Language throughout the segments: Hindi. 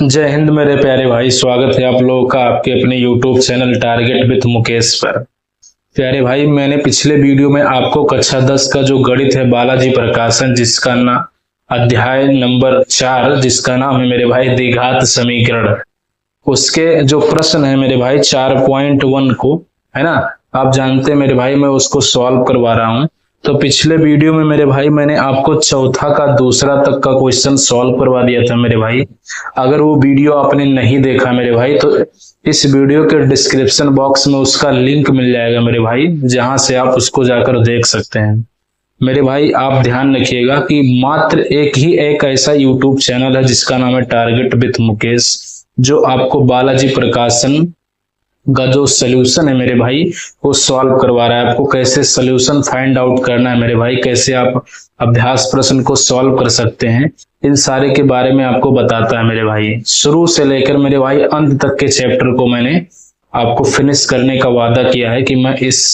जय हिंद मेरे प्यारे भाई। स्वागत है आप लोगों का आपके अपने YouTube channel target with Mukesh पर। प्यारे भाई, मैंने पिछले वीडियो में आपको कक्षा 10 का जो गणित है बालाजी प्रकाशन, जिसका ना अध्याय नंबर 4, जिसका नाम है मेरे भाई द्विघात समीकरण, उसके जो प्रश्न है मेरे भाई 4.1 को, है ना, आप जानते हैं मेरे भाई, मैं उसको सॉल्व करवा रहा हूँ। तो पिछले वीडियो में मेरे भाई मैंने आपको चौथा का दूसरा तक का क्वेश्चन सॉल्व करवा दिया था मेरे भाई। अगर वो वीडियो आपने नहीं देखा मेरे भाई तो इस वीडियो के डिस्क्रिप्शन बॉक्स में उसका लिंक मिल जाएगा मेरे भाई, जहां से आप उसको जाकर देख सकते हैं। मेरे भाई आप ध्यान रखिएगा कि मात्र एक ऐसा यूट्यूब चैनल है जिसका नाम है टारगेट विथ मुकेश, जो आपको बालाजी प्रकाशन का जो सोल्यूशन है मेरे भाई वो सॉल्व करवा रहा है। आपको कैसे सोल्यूशन फाइंड आउट करना है मेरे भाई, कैसे आप अभ्यास प्रश्न को सॉल्व कर सकते हैं, इन सारे के बारे में आपको बताता है मेरे भाई। शुरू से लेकर मेरे भाई अंत तक के चैप्टर को मैंने आपको फिनिश करने का वादा किया है कि मैं इस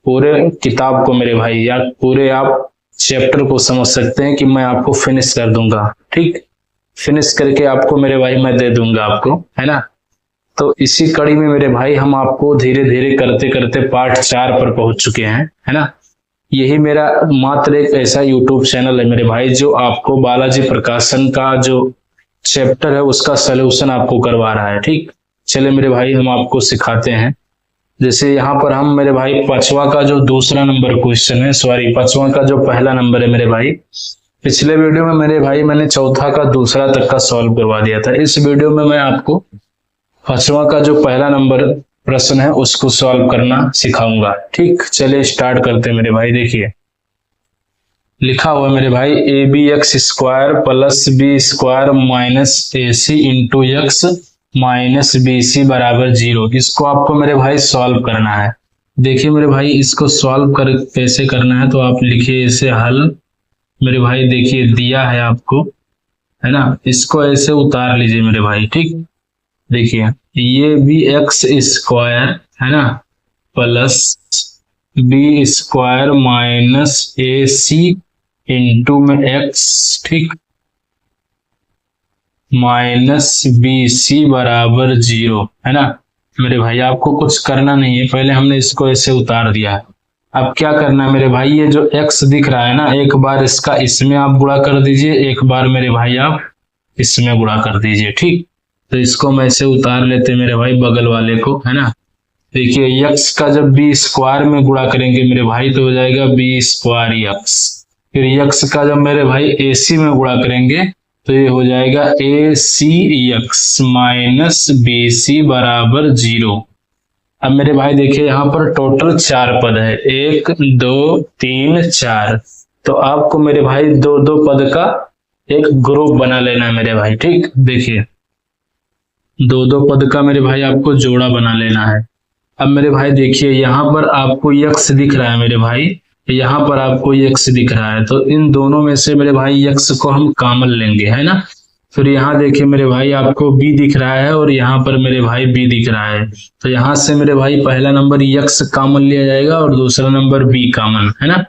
पूरे किताब को मेरे भाई, या पूरे आप चैप्टर को समझ सकते हैं कि मैं आपको फिनिश कर दूंगा। ठीक, फिनिश करके आपको मेरे भाई मैं दे दूंगा आपको, है ना। तो इसी कड़ी में मेरे भाई हम आपको धीरे धीरे करते करते पार्ट 4 पर पहुंच चुके हैं, है ना। यही मेरा मात्र एक ऐसा यूट्यूब चैनल है मेरे भाई जो आपको बालाजी प्रकाशन का जो चैप्टर है उसका सलूशन आपको करवा रहा है। ठीक, चले मेरे भाई हम आपको सिखाते हैं। जैसे यहाँ पर हम मेरे भाई पांचवा का जो दूसरा नंबर क्वेश्चन है, सॉरी पांचवा का जो पहला नंबर है मेरे भाई, पिछले वीडियो में मेरे भाई मैंने चौथा का दूसरा तक का सॉल्व करवा दिया था। इस वीडियो में मैं आपको पांचवा का जो पहला नंबर प्रश्न है उसको सॉल्व करना सिखाऊंगा। ठीक, चलिए स्टार्ट करते हैं मेरे भाई। देखिए लिखा हुआ मेरे भाई A B X square plus B square minus A C into X minus B C बराबर 0। इसको आपको मेरे भाई सॉल्व करना है। देखिए मेरे भाई इसको सॉल्व कर कैसे करना है, तो आप लिखिए इसे हल मेरे भाई। देखिए दिया है आपको, है ना, इसको ऐसे उतार लीजिए मेरे भाई। ठीक, देखिए ये बी एक्स स्क्वायर है ना plus B square minus A C into में एक्स, ठीक, माइनस बी सी बराबर 0, है ना। मेरे भाई आपको कुछ करना नहीं है, पहले हमने इसको ऐसे उतार दिया है। अब क्या करना है मेरे भाई, ये जो x दिख रहा है ना, एक बार इसका इसमें आप गुणा कर दीजिए, एक बार मेरे भाई आप इसमें गुणा कर दीजिए। ठीक, तो इसको मैं ऐसे उतार लेते मेरे भाई बगल वाले को, है ना। देखिए x का जब बी स्क्वायर में गुणा करेंगे मेरे भाई तो हो जाएगा बी स्क्वायर एक्स, फिर x का जब मेरे भाई ए सी में गुणा करेंगे तो ये हो जाएगा ए सी एक्स माइनस बी सी बराबर 0। अब मेरे भाई देखिए यहाँ पर टोटल 4 पद है, 1 2 3 4। तो आपको मेरे भाई दो दो पद का एक ग्रुप बना लेना है मेरे भाई। ठीक, देखिए दो दो पद का मेरे भाई आपको जोड़ा बना लेना है। अब मेरे भाई देखिए यहाँ पर आपको x दिख रहा है मेरे भाई, यहाँ पर आपको x दिख रहा है, तो इन दोनों में से मेरे भाई x को हम कॉमन लेंगे, है ना। फिर यहाँ देखिए मेरे भाई आपको b दिख रहा है और यहाँ पर मेरे भाई b दिख रहा है, तो यहाँ से मेरे भाई पहला नंबर x कॉमन लिया जाएगा और दूसरा नंबर b कॉमन, है ना।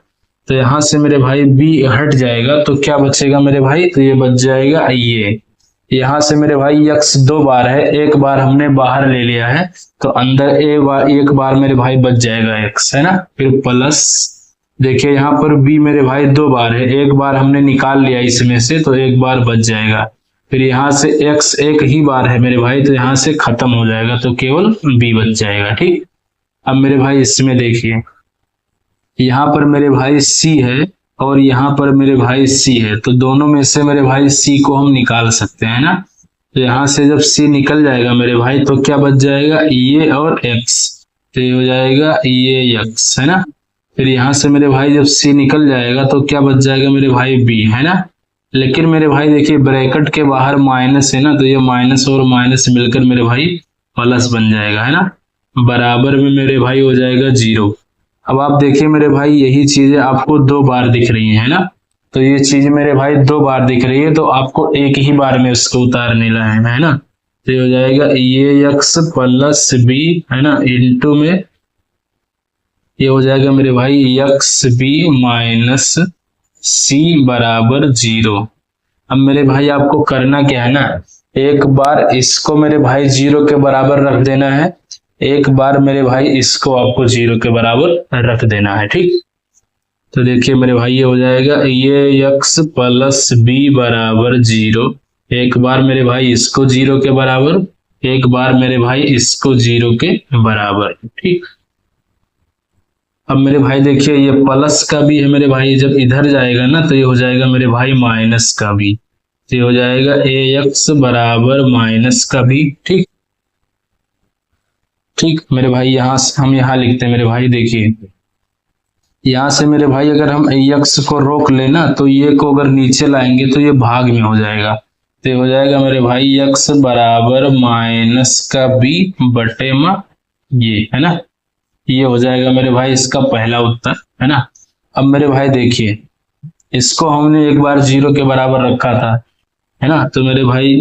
तो यहाँ से मेरे भाई b हट जाएगा तो क्या बचेगा मेरे भाई, तो ये बच जाएगा ये। यहाँ से मेरे भाई x 2 बार है, एक बार हमने बाहर ले लिया है तो अंदर एक बार मेरे भाई बच जाएगा x, है ना। फिर प्लस देखिए यहाँ पर b मेरे भाई 2 बार है, एक बार हमने निकाल लिया इसमें से तो एक बार बच जाएगा। फिर यहाँ से x एक ही बार है मेरे भाई तो यहाँ से खत्म हो जाएगा तो केवल b बच जाएगा। ठीक, अब मेरे भाई इसमें देखिए यहाँ पर मेरे भाई c है और यहाँ पर मेरे भाई c है, तो दोनों में से मेरे भाई c को हम निकाल सकते हैं ना। तो यहाँ से जब c निकल जाएगा मेरे भाई तो क्या बच जाएगा, ये और x, तो ये हो जाएगा ये x, है ना। फिर यहाँ से मेरे भाई जब c निकल जाएगा तो क्या बच जाएगा मेरे भाई b, है ना। लेकिन मेरे भाई देखिए ब्रैकेट के बाहर माइनस है ना, तो ये माइनस और माइनस मिलकर मेरे भाई प्लस बन जाएगा, है ना। बराबर में मेरे भाई हो जाएगा 0। अब आप देखिए मेरे भाई यही चीजें आपको 2 बार दिख रही है ना, तो ये चीज मेरे भाई 2 बार दिख रही है तो आपको एक ही बार में उसको उतार लेना है ना। तो ये हो जाएगा ये x प्लस b, है ना, इंटू में ये हो जाएगा मेरे भाई एक्स बी माइनस सी बराबर 0। अब मेरे भाई आपको करना क्या है ना, एक बार इसको मेरे भाई 0 के बराबर रख देना है, एक बार मेरे भाई इसको आपको 0 के बराबर रख देना है। ठीक, तो देखिए मेरे भाई ये हो जाएगा ये x प्लस बी बराबर 0। एक बार मेरे भाई इसको 0 के बराबर, एक बार मेरे भाई इसको 0 के बराबर। ठीक, अब मेरे भाई देखिए ये प्लस का भी है मेरे भाई, जब इधर जाएगा ना तो ये हो जाएगा मेरे भाई माइनस का भी, तो ये हो जाएगा ax बराबर माइनस का भी। ठीक ठीक मेरे भाई यहाँ से हम यहाँ लिखते हैं मेरे भाई, देखिए यहाँ से मेरे भाई अगर हम ax को रोक लेना तो ये को अगर नीचे लाएंगे तो ये भाग में हो जाएगा, तो ये हो जाएगा मेरे भाई x बराबर माइनस का b बटे में ये, है ना। ये हो जाएगा मेरे भाई इसका पहला उत्तर, है ना। अब मेरे भाई देखिए इसको हमने एक बार 0 के बराबर रखा था, है ना, तो मेरे भाई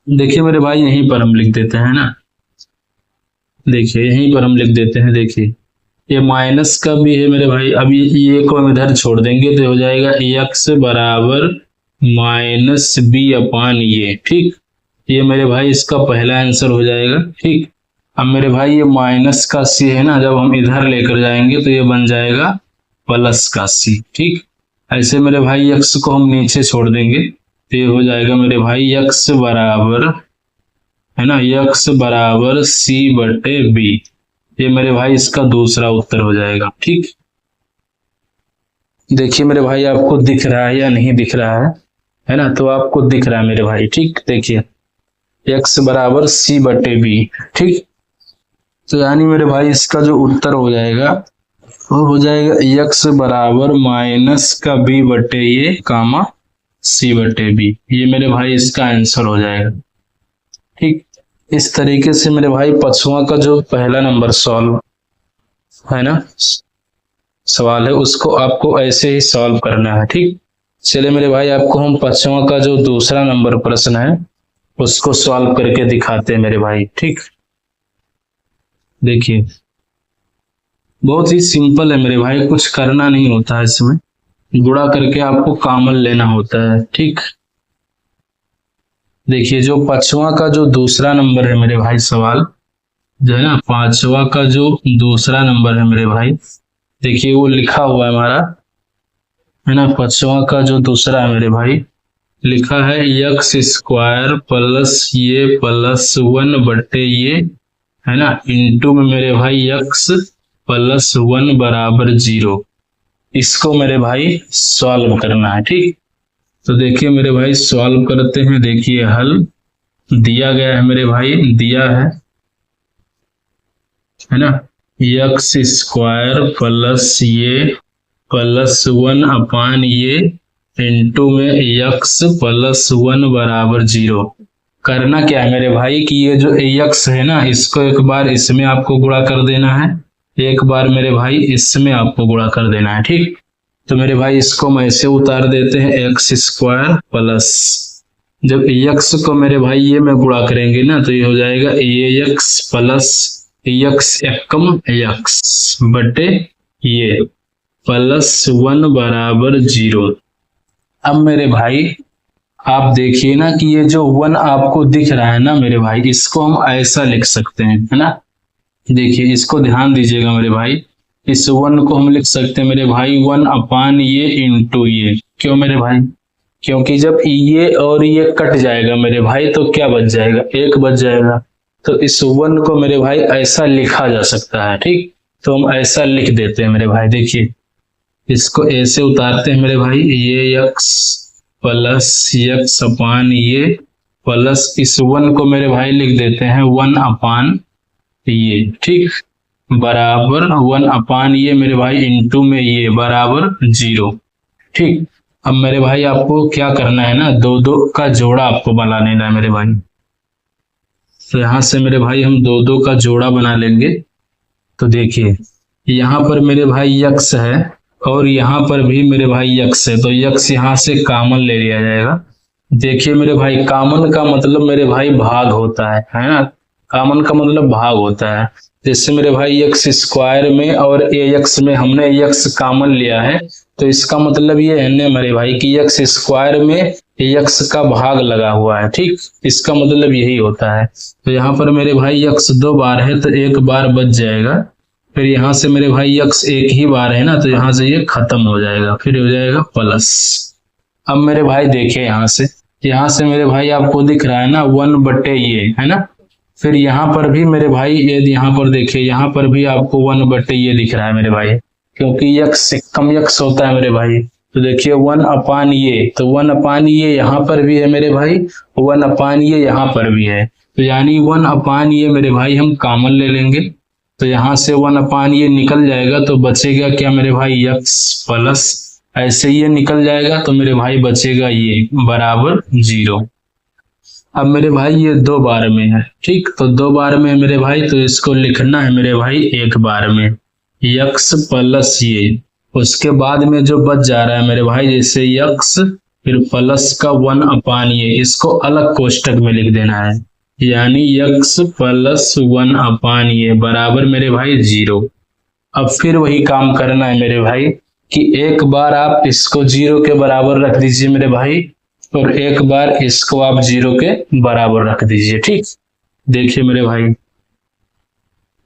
देखिए मेरे भाई यहीं पर हम लिख देते हैं ना, देखिए यहीं पर हम लिख देते हैं। देखिए ये माइनस का भी है मेरे भाई, अब ये को हम इधर छोड़ देंगे तो हो जाएगा x बराबर माइनस बी अपान ये। ठीक, ये मेरे भाई इसका पहला आंसर हो जाएगा। ठीक, अब मेरे भाई ये माइनस का c है ना, जब हम इधर लेकर जाएंगे तो ये बन जाएगा प्लस का c। ठीक, ऐसे मेरे भाई x को हम नीचे छोड़ देंगे तो ये हो जाएगा मेरे भाई x बराबर, है ना, x बराबर c बटे b। ये मेरे भाई इसका दूसरा उत्तर हो जाएगा। ठीक, देखिए मेरे भाई आपको दिख रहा है या नहीं दिख रहा है ना, तो आपको दिख रहा है मेरे भाई। ठीक, देखिए x बराबर c बटे b। ठीक, तो यानी मेरे भाई इसका जो उत्तर हो जाएगा वो हो जाएगा x बराबर माइनस का b बटे ये कामा c बटे b। ये मेरे भाई इसका आंसर हो जाएगा। ठीक, इस तरीके से मेरे भाई पांचवा का जो पहला नंबर सॉल्व है ना सवाल है उसको आपको ऐसे ही सॉल्व करना है। ठीक, चलिए मेरे भाई आपको हम पांचवा का जो दूसरा नंबर प्रश्न है उसको सॉल्व करके दिखाते हैं मेरे भाई। ठीक, देखिए बहुत ही सिंपल है मेरे भाई, कुछ करना नहीं होता है इसमें, गुणा करके आपको कॉमन लेना होता है। ठीक, देखिए जो पांचवा का जो दूसरा नंबर है मेरे भाई सवाल जो है ना, पांचवा का जो दूसरा नंबर है मेरे भाई, देखिए वो लिखा हुआ है हमारा, है ना। पांचवा का जो दूसरा है मेरे भाई लिखा है x स्क्वायर प्लस ये प्लस 1 बटे ये, है ना, इंटू में मेरे भाई x प्लस 1 बराबर 0। इसको मेरे भाई सॉल्व करना है। ठीक, तो देखिए मेरे भाई सॉल्व करते हैं। देखिए हल दिया गया है मेरे भाई, दिया है ना, x स्क्वायर प्लस ये प्लस 1 अपान ये इंटू में x प्लस 1 बराबर 0। करना क्या है मेरे भाई कि ये जो x है ना इसको एक बार इसमें आपको गुणा कर देना है, एक बार मेरे भाई इसमें आपको गुणा कर देना है। ठीक, तो मेरे भाई इसको हम ऐसे उतार देते हैं x स्क्वायर प्लस, जब x को मेरे भाई ये में गुणा करेंगे ना तो ये हो जाएगा ax प्लस x एकम x बटे ये प्लस 1 बराबर 0। अब मेरे भाई आप देखिए ना कि ये जो 1 आपको दिख रहा है ना मेरे भाई, इसको हम ऐसा लिख सकते हैं, है ना। देखिए इसको ध्यान दीजिएगा मेरे भाई, इस 1 को हम लिख सकते हैं मेरे भाई 1 अपान ये इंटू ये। क्यों मेरे भाई, क्योंकि जब ये और ये कट जाएगा मेरे भाई तो क्या बच जाएगा, 1 बच जाएगा। तो इस 1 को मेरे भाई ऐसा लिखा जा सकता है। ठीक, तो हम ऐसा लिख देते हैं मेरे भाई। देखिए इसको ऐसे उतारते हैं मेरे भाई, ये x प्लस x अपान ये प्लस इस 1 को मेरे भाई लिख देते हैं 1 अपान ये। ठीक, बराबर 1 अपान ये मेरे भाई इंटू में ये बराबर 0। ठीक, अब मेरे भाई आपको क्या करना है ना, 2-2 का जोड़ा आपको बना लेना है मेरे भाई। तो यहाँ से मेरे भाई हम 2-2 का जोड़ा बना लेंगे। तो देखिए यहाँ पर मेरे भाई x है और यहाँ पर भी मेरे भाई x है, तो x यहाँ से कॉमन ले लिया जाएगा। देखिए मेरे भाई कॉमन का मतलब मेरे भाई भाग होता है ना, कॉमन का मतलब भाग होता है। जैसे मेरे भाई x स्क्वायर में और ax में हमने x कॉमन लिया है, तो इसका मतलब ये है ना मेरे भाई कि x स्क्वायर में यक्स का भाग लगा हुआ है, ठीक, इसका मतलब यही होता है। तो यहाँ पर मेरे भाई यक्स 2 बार है तो 1 बार बच जाएगा। फिर यहाँ से मेरे भाई यक्स 1 ही बार है ना, तो यहाँ से ये खत्म हो जाएगा, फिर हो जाएगा प्लस। अब मेरे भाई देखिए यहाँ से मेरे भाई आपको दिख रहा है ना 1 बटे ये, है ना। फिर यहाँ पर भी मेरे भाई ये यहाँ पर देखिए, यहाँ पर भी आपको 1 बटे ये दिख रहा है मेरे भाई, क्योंकि यक्स से कम यक्स होता है मेरे भाई। तो देखिए 1 अपान ये, तो 1 अपान ये यहाँ पर भी है मेरे भाई, 1 अपान ये यहाँ पर भी है। तो यानी 1 अपान ये मेरे भाई हम कॉमन ले लेंगे, तो यहाँ से 1 अपान ये निकल जाएगा, तो बचेगा क्या मेरे भाई यक्स प्लस, ऐसे ये निकल जाएगा तो मेरे भाई बचेगा ये बराबर 0। अब मेरे भाई ये 2 बार में है, ठीक, तो 2 बार में है मेरे भाई, तो इसको लिखना है मेरे भाई 1 बार में, यक्स प्लस ये। उसके बाद में जो बच जा रहा है मेरे भाई, जैसे यक्स फिर प्लस का 1 अपान ये, इसको अलग कोष्टक में लिख देना है, यानी यक्स प्लस 1 अपान ये बराबर मेरे भाई 0। अब फिर वही काम करना है मेरे भाई कि 1 बार आप इसको 0 के बराबर रख दीजिए मेरे भाई, और 1 बार इसको आप 0 के बराबर रख दीजिए, ठीक। देखिए मेरे भाई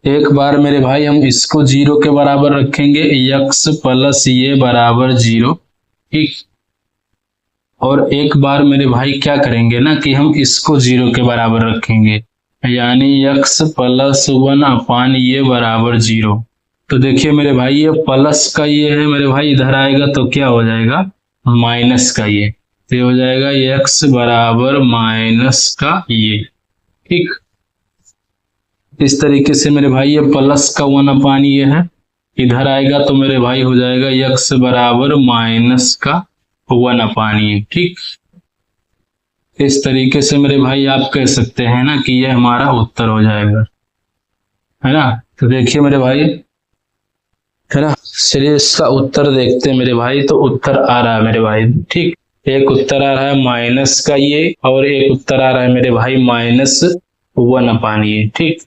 1 बार मेरे भाई हम इसको 0 के बराबर रखेंगे, यक्स प्लस ये बराबर 0, ठीक। और 1 बार मेरे भाई क्या करेंगे ना कि हम इसको 0 के बराबर रखेंगे, यानी यक्स प्लस 1 अपान ये बराबर 0। तो देखिए मेरे भाई ये प्लस का ये है मेरे भाई, इधर आएगा तो क्या हो जाएगा माइनस का ये, तो हो जाएगा यक्स बराबर माइनस का ये, ठीक। इस तरीके से मेरे भाई ये प्लस का 1 अपान ये है, इधर आएगा तो मेरे भाई हो जाएगा यक्स बराबर माइनस का 1 अपान ये, ठीक। इस तरीके से मेरे भाई आप कह सकते हैं ना कि ये हमारा उत्तर हो जाएगा, है ना। तो देखिए मेरे भाई, है ना, चलिए इसका उत्तर देखते हैं मेरे भाई। तो उत्तर आ रहा है मेरे भाई, ठीक, एक उत्तर आ रहा है माइनस का ये, और एक उत्तर आ रहा है मेरे भाई माइनस 1 अपान ये, ठीक।